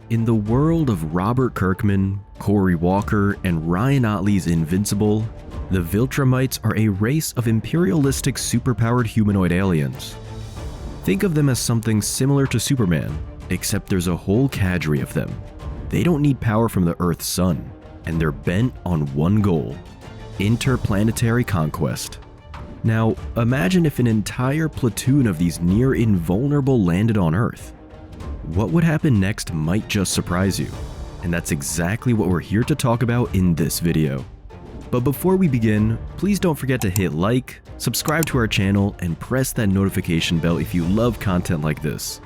In the world of Robert Kirkman, Corey Walker, and Ryan Ottley's Invincible, the Viltrumites are a race of imperialistic superpowered humanoid aliens. Think of them as something similar to Superman, except there's a whole cadre of them. They don't need power from the Earth's sun, and they're bent on one goal: interplanetary conquest. Now, imagine if an entire platoon of these near invulnerable landed on Earth. What would happen next might just surprise you, and that's exactly what we're here to talk about in this video. But before we begin, please don't forget to hit like, subscribe to our channel, and press that notification bell if you love content like this.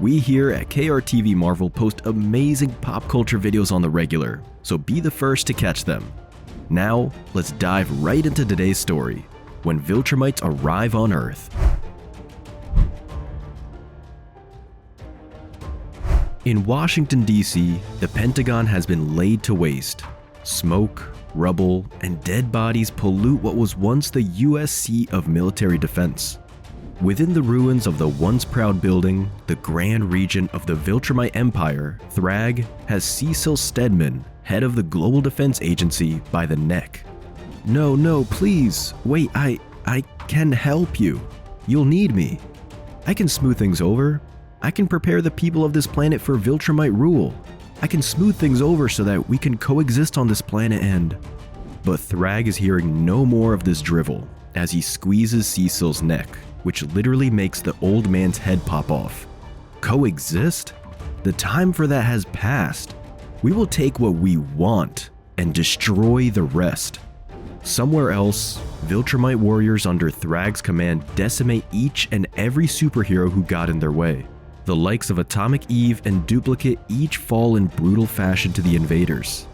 We here at KRTV Marvel post amazing pop culture videos on the regular, so be the first to catch them. Now, let's dive right into today's story, when Viltrumites arrive on Earth. In Washington, D.C., the Pentagon has been laid to waste. Smoke, rubble, and dead bodies pollute what was once the U.S. seat of military defense. Within the ruins of the once proud building, the Grand Regent of the Viltrumite Empire, Thragg, has Cecil Stedman, head of the Global Defense Agency, by the neck. No, please, wait, I can help you. You'll need me. I can smooth things over. I can prepare the people of this planet for Viltrumite rule. I can smooth things over so that we can coexist on this planet and... But Thragg is hearing no more of this drivel as he squeezes Cecil's neck, which literally makes the old man's head pop off. Coexist? The time for that has passed. We will take what we want and destroy the rest. Somewhere else, Viltrumite warriors under Thragg's command decimate each and every superhero who got in their way. The likes of Atomic Eve and Duplicate each fall in brutal fashion to the invaders.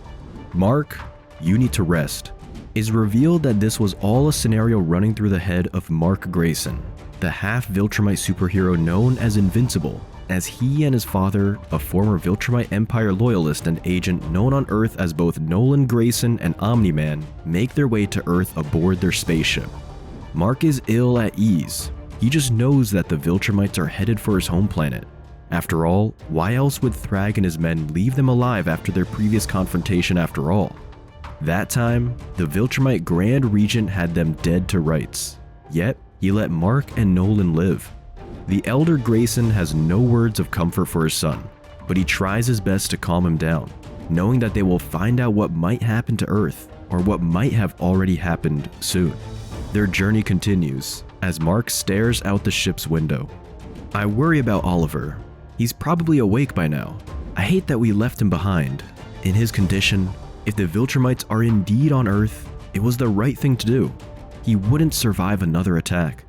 Mark, you need to rest. It's revealed that this was all a scenario running through the head of Mark Grayson, the half-Viltrumite superhero known as Invincible, as he and his father, a former Viltrumite Empire loyalist and agent known on Earth as both Nolan Grayson and Omni Man, make their way to Earth aboard their spaceship. Mark is ill at ease. He just knows that the Viltrumites are headed for his home planet. After all, why else would Thragg and his men leave them alive after their previous confrontation after all? That time, the Viltrumite Grand Regent had them dead to rights. Yet, he let Mark and Nolan live. The elder Grayson has no words of comfort for his son, but he tries his best to calm him down, knowing that they will find out what might happen to Earth, or what might have already happened soon. Their journey continues, as Mark stares out the ship's window. I worry about Oliver. He's probably awake by now. I hate that we left him behind. In his condition, if the Viltrumites are indeed on Earth, it was the right thing to do. He wouldn't survive another attack.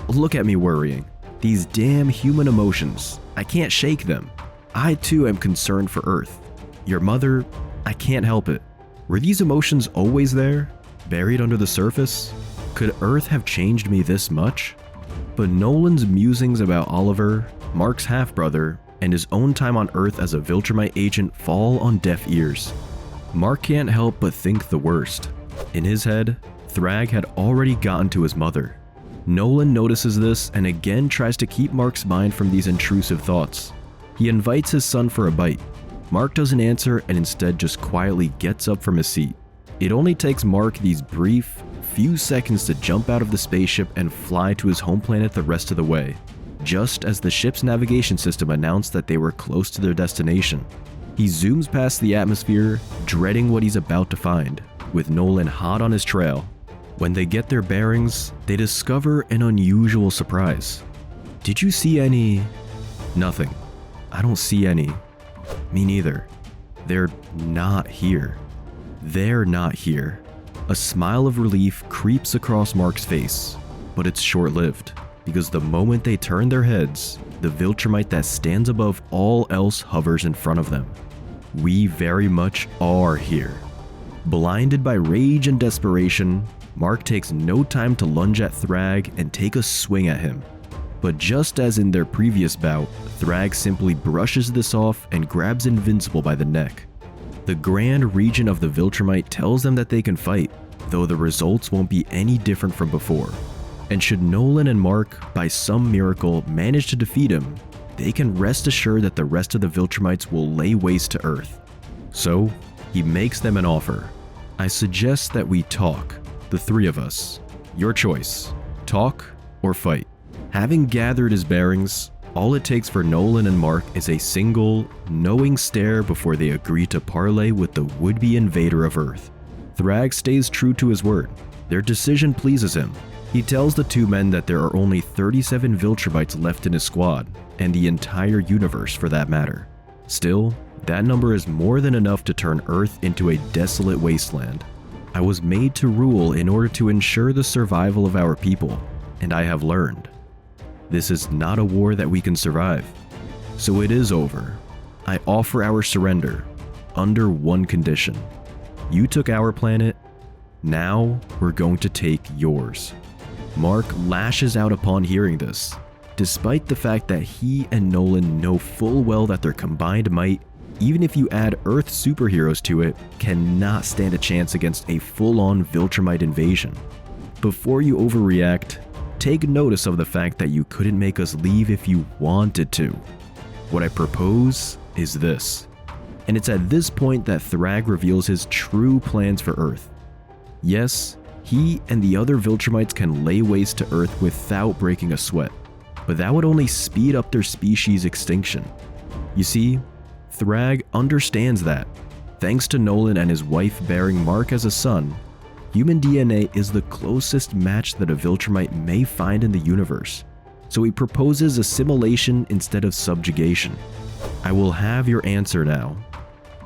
Look at me worrying. These damn human emotions, I can't shake them. I too am concerned for Earth. Your mother, I can't help it. Were these emotions always there, buried under the surface? Could Earth have changed me this much? But Nolan's musings about Oliver, Mark's half-brother, and his own time on Earth as a Viltrumite agent fall on deaf ears. Mark can't help but think the worst. In his head, Thragg had already gotten to his mother. Nolan notices this and again tries to keep Mark's mind from these intrusive thoughts. He invites his son for a bite. Mark doesn't answer and instead just quietly gets up from his seat. It only takes Mark these brief, few seconds to jump out of the spaceship and fly to his home planet the rest of the way, just as the ship's navigation system announced that they were close to their destination. He zooms past the atmosphere, dreading what he's about to find, with Nolan hot on his trail. When they get their bearings, they discover an unusual surprise. Did you see any? Nothing. I don't see any. Me neither. They're not here. They're not here. A smile of relief creeps across Mark's face, but it's short-lived, because the moment they turn their heads, the Viltrumite that stands above all else hovers in front of them. We very much are here. Blinded by rage and desperation, Mark takes no time to lunge at Thragg and take a swing at him. But just as in their previous bout, Thragg simply brushes this off and grabs Invincible by the neck. The Grand Regent of the Viltrumite tells them that they can fight, though the results won't be any different from before. And should Nolan and Mark, by some miracle, manage to defeat him, they can rest assured that the rest of the Viltrumites will lay waste to Earth. So, he makes them an offer. I suggest that we talk, the three of us. Your choice, talk or fight. Having gathered his bearings, all it takes for Nolan and Mark is a single, knowing stare before they agree to parley with the would-be invader of Earth. Thragg stays true to his word. Their decision pleases him. He tells the two men that there are only 37 Viltrumites left in his squad, and the entire universe for that matter. Still, that number is more than enough to turn Earth into a desolate wasteland. I was made to rule in order to ensure the survival of our people, and I have learned. This is not a war that we can survive. So it is over. I offer our surrender, under one condition. You took our planet, now we're going to take yours. Mark lashes out upon hearing this, despite the fact that he and Nolan know full well that their combined might, even if you add Earth superheroes to it, cannot stand a chance against a full-on Viltrumite invasion. Before you overreact, take notice of the fact that you couldn't make us leave if you wanted to. What I propose is this, and it's at this point that Thragg reveals his true plans for Earth. Yes, he and the other Viltrumites can lay waste to Earth without breaking a sweat, but that would only speed up their species' extinction. You see, Thragg understands that, thanks to Nolan and his wife bearing Mark as a son, human DNA is the closest match that a Viltrumite may find in the universe, so he proposes assimilation instead of subjugation. I will have your answer now.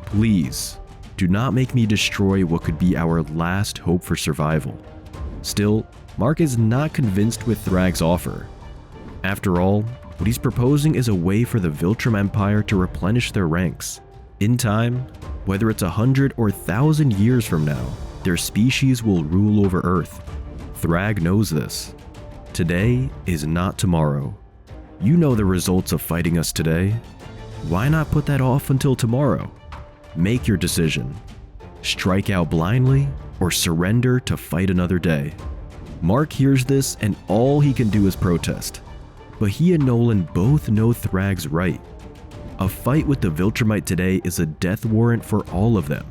Please, do not make me destroy what could be our last hope for survival. Still, Mark is not convinced with Thragg's offer. After all, what he's proposing is a way for the Viltrum Empire to replenish their ranks. In time, whether it's 100 or 1,000 years from now, their species will rule over Earth. Thragg knows this. Today is not tomorrow. You know the results of fighting us today. Why not put that off until tomorrow? Make your decision. Strike out blindly or surrender to fight another day. Mark hears this and all he can do is protest. But he and Nolan both know Thragg's right. A fight with the Viltrumite today is a death warrant for all of them.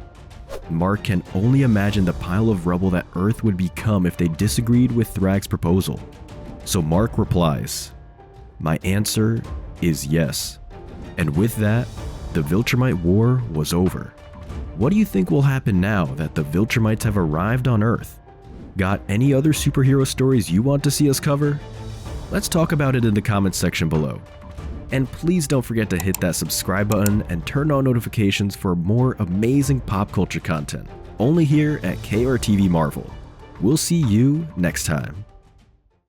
Mark can only imagine the pile of rubble that Earth would become if they disagreed with Thragg's proposal. So Mark replies, "My answer is yes." And with that, the Viltrumite War was over. What do you think will happen now that the Viltrumites have arrived on Earth? Got any other superhero stories you want to see us cover? Let's talk about it in the comments section below. And please don't forget to hit that subscribe button and turn on notifications for more amazing pop culture content, only here at KRTV Marvel. We'll see you next time.